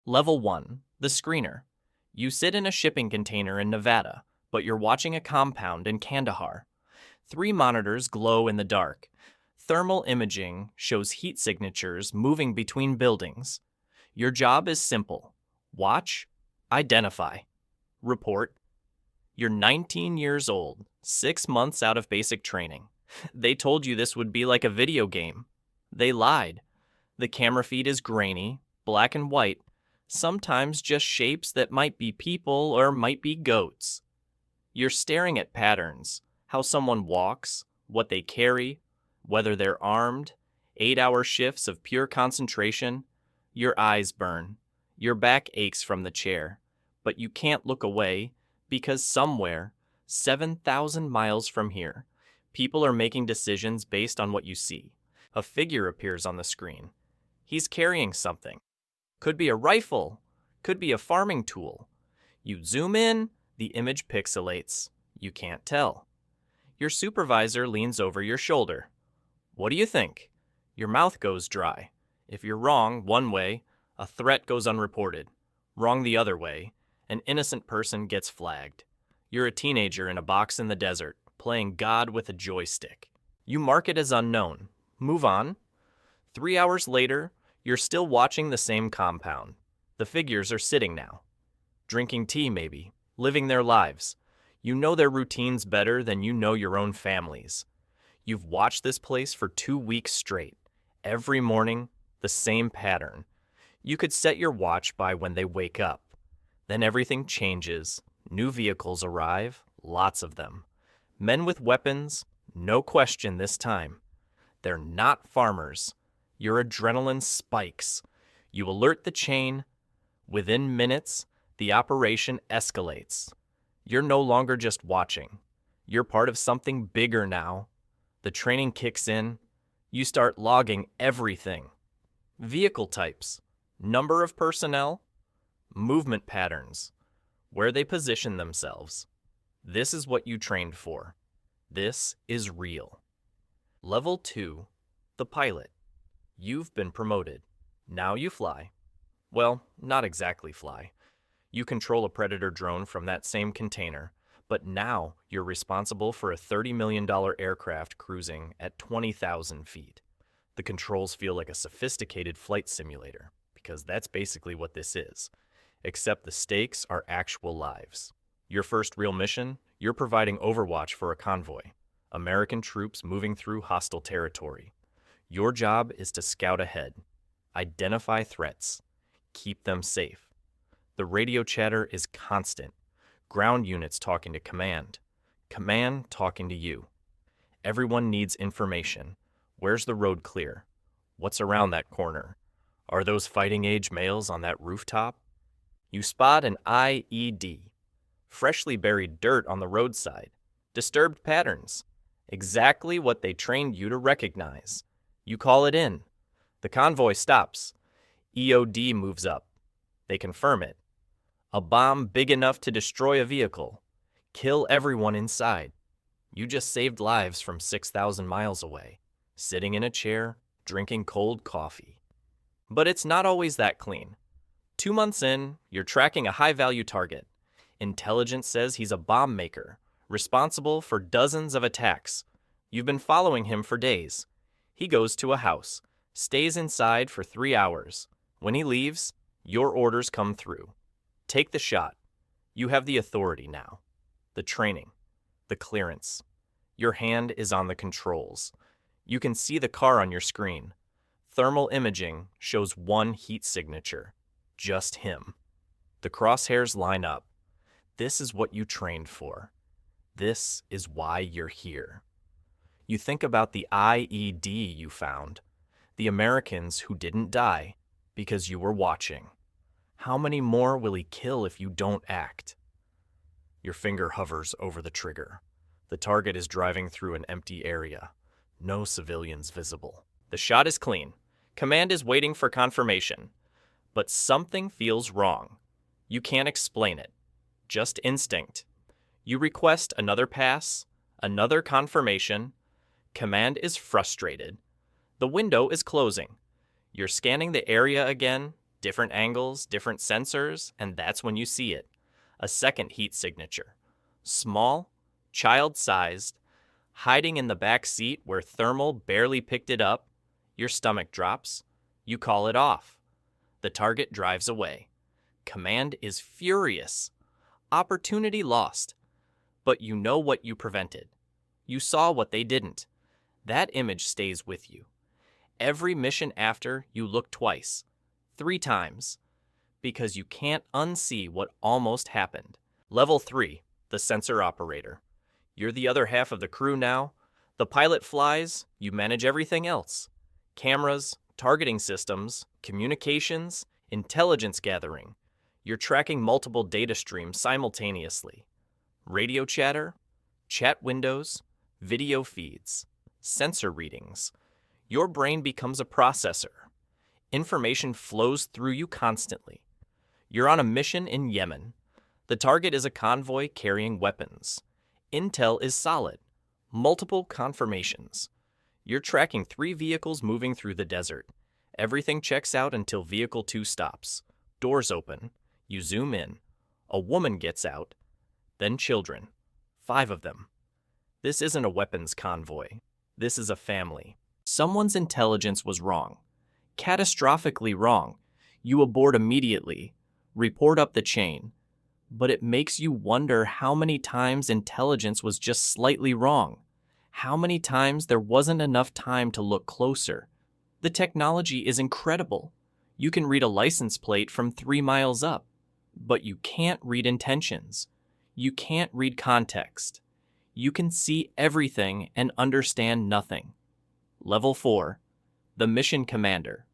Level 1, the screener. You sit in a shipping container in Nevada, but you're watching a compound in Kandahar. 3 monitors glow in the dark. Thermal imaging shows heat signatures moving between buildings. Your job is simple. Watch, identify, report. You're 19 years old, 6 months out of basic training. They told you this would be like a video game. They lied. The camera feed is grainy, black and white, sometimes just shapes that might be people or might be goats. You're staring at patterns, how someone walks, what they carry, whether they're armed, 8-hour shifts of pure concentration. Your eyes burn. Your back aches from the chair, but you can't look away because somewhere, 7,000 miles from here, people are making decisions based on what you see. A figure appears on the screen. He's carrying something. Could be a rifle, could be a farming tool. You zoom in, the image pixelates. You can't tell. Your supervisor leans over your shoulder. What do you think? Your mouth goes dry. If you're wrong one way, a threat goes unreported. Wrong the other way, an innocent person gets flagged. You're a teenager in a box in the desert, playing God with a joystick. You mark it as unknown. Move on. 3 hours later, you're still watching the same compound. The figures are sitting now. Drinking tea maybe, living their lives. You know their routines better than you know your own families. You've watched this place for 2 weeks straight. Every morning, the same pattern. You could set your watch by when they wake up. Then everything changes. New vehicles arrive, lots of them. Men with weapons, no question this time. They're not farmers. Your adrenaline spikes. You alert the chain. Within minutes, the operation escalates. You're no longer just watching. You're part of something bigger now. The training kicks in. You start logging everything. Vehicle types, number of personnel, movement patterns, where they position themselves. This is what you trained for. This is real. Level 2, the pilot. You've been promoted. Now you fly. Well, not exactly fly. You control a Predator drone from that same container, but now you're responsible for a $30 million aircraft cruising at 20,000 feet. The controls feel like a sophisticated flight simulator, because that's basically what this is. Except the stakes are actual lives. Your first real mission, you're providing overwatch for a convoy. American troops moving through hostile territory. Your job is to scout ahead, identify threats, keep them safe. The radio chatter is constant. Ground units talking to command. Command talking to you. Everyone needs information. Where's the road clear? What's around that corner? Are those fighting-age males on that rooftop? You spot an IED. Freshly buried dirt on the roadside. Disturbed patterns. Exactly what they trained you to recognize. You call it in. The convoy stops. EOD moves up. They confirm it. A bomb big enough to destroy a vehicle. Kill everyone inside. You just saved lives from 6,000 miles away, sitting in a chair, drinking cold coffee. But it's not always that clean. 2 months in, you're tracking a high-value target. Intelligence says he's a bomb maker, responsible for dozens of attacks. You've been following him for days. He goes to a house, stays inside for 3 hours. When he leaves, your orders come through. Take the shot. You have the authority now. The training. The clearance. Your hand is on the controls. You can see the car on your screen. Thermal imaging shows one heat signature. Just him. The crosshairs line up. This is what you trained for. This is why you're here. You think about the IED you found. The Americans who didn't die because you were watching. How many more will he kill if you don't act? Your finger hovers over the trigger. The target is driving through an empty area. No civilians visible. The shot is clean. Command is waiting for confirmation. But something feels wrong. You can't explain it. Just instinct. You request another pass, another confirmation. Command is frustrated. The window is closing. You're scanning the area again, Different angles, different sensors, and that's when you see it. A second heat signature. Small, child-sized, hiding in the back seat where thermal barely picked it up. Your stomach drops. You call it off. The target drives away. Command is furious. Opportunity lost. But you know what you prevented. You saw what they didn't. That image stays with you. Every mission after, you look twice, 3 times, because you can't unsee what almost happened. Level 3, the sensor operator. You're the other half of the crew now. The pilot flies, you manage everything else. Cameras, targeting systems, communications, intelligence gathering. You're tracking multiple data streams simultaneously. Radio chatter, chat windows, video feeds, sensor readings. Your brain becomes a processor. Information flows through you constantly. You're on a mission in Yemen. The target is a convoy carrying weapons. Intel is solid. Multiple confirmations. You're tracking 3 vehicles moving through the desert. Everything checks out until vehicle 2 stops. Doors open. You zoom in. A woman gets out. Then children. 5 of them. This isn't a weapons convoy. This is a family. Someone's intelligence was wrong. Catastrophically wrong. You abort immediately. Report up the chain. But it makes you wonder how many times intelligence was just slightly wrong. How many times there wasn't enough time to look closer. The technology is incredible. You can read a license plate from 3 miles up. But you can't read intentions. You can't read context. You can see everything and understand nothing. Level 4, the mission commander.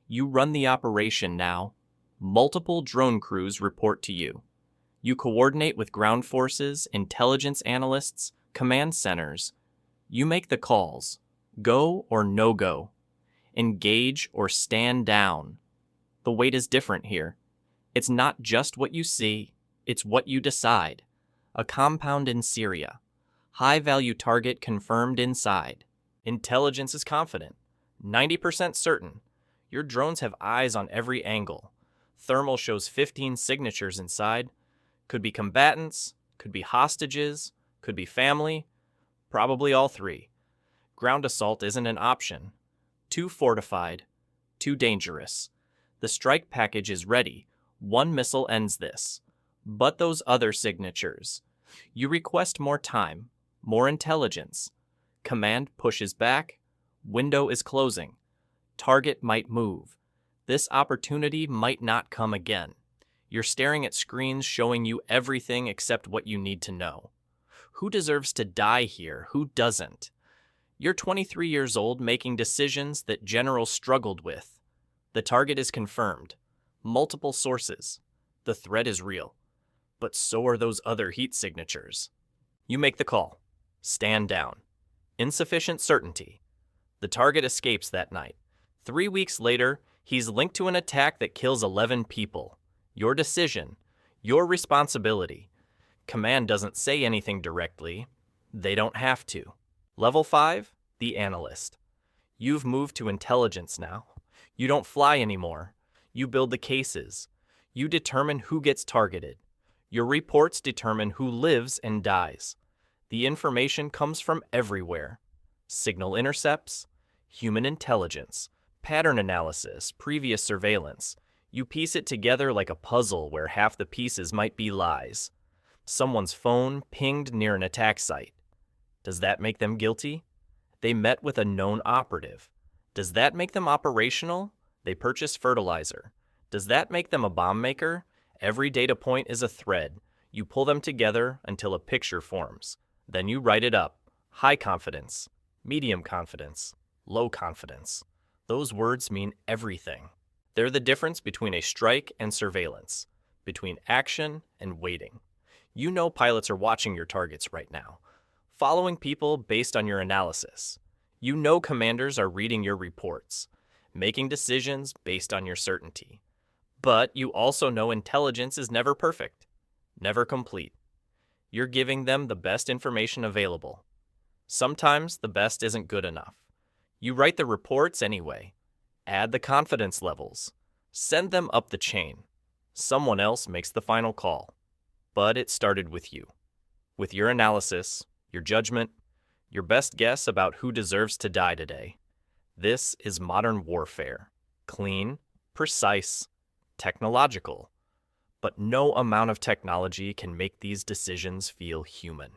You run the operation now. Multiple drone crews report to you. You coordinate with ground forces, intelligence analysts, command centers. You make the calls. Go or no go. Engage or stand down. The weight is different here. It's not just what you see, it's what you decide. A compound in Syria. High-value target confirmed inside. Intelligence is confident. 90% certain. Your drones have eyes on every angle. Thermal shows 15 signatures inside. Could be combatants, could be hostages, could be family. Probably all 3. Ground assault isn't an option. Too fortified. Too dangerous. The strike package is ready. 1 missile ends this. But those other signatures. You request more time, more intelligence. Command pushes back. Window is closing. Target might move. This opportunity might not come again. You're staring at screens showing you everything except what you need to know. Who deserves to die here? Who doesn't? You're 23 years old making decisions that generals struggled with. The target is confirmed. Multiple sources. The threat is real. But so are those other heat signatures. You make the call. Stand down. Insufficient certainty. The target escapes that night. 3 weeks later, he's linked to an attack that kills 11 people. Your decision. Your responsibility. Command doesn't say anything directly. They don't have to. Level 5, the analyst. You've moved to intelligence now. You don't fly anymore. You build the cases. You determine who gets targeted. Your reports determine who lives and dies. The information comes from everywhere. Signal intercepts, human intelligence, pattern analysis, previous surveillance. You piece it together like a puzzle where half the pieces might be lies. Someone's phone pinged near an attack site. Does that make them guilty? They met with a known operative. Does that make them operational? They purchased fertilizer. Does that make them a bomb maker? Every data point is a thread. You pull them together until a picture forms. Then you write it up. High confidence, medium confidence, low confidence. Those words mean everything. They're the difference between a strike and surveillance, between action and waiting. You know pilots are watching your targets right now, following people based on your analysis. You know commanders are reading your reports, making decisions based on your certainty. But you also know intelligence is never perfect, never complete. You're giving them the best information available. Sometimes the best isn't good enough. You write the reports anyway. Add the confidence levels. Send them up the chain. Someone else makes the final call. But it started with you. With your analysis, your judgment, your best guess about who deserves to die today. This is modern warfare. Clean, precise, technological. But no amount of technology can make these decisions feel human.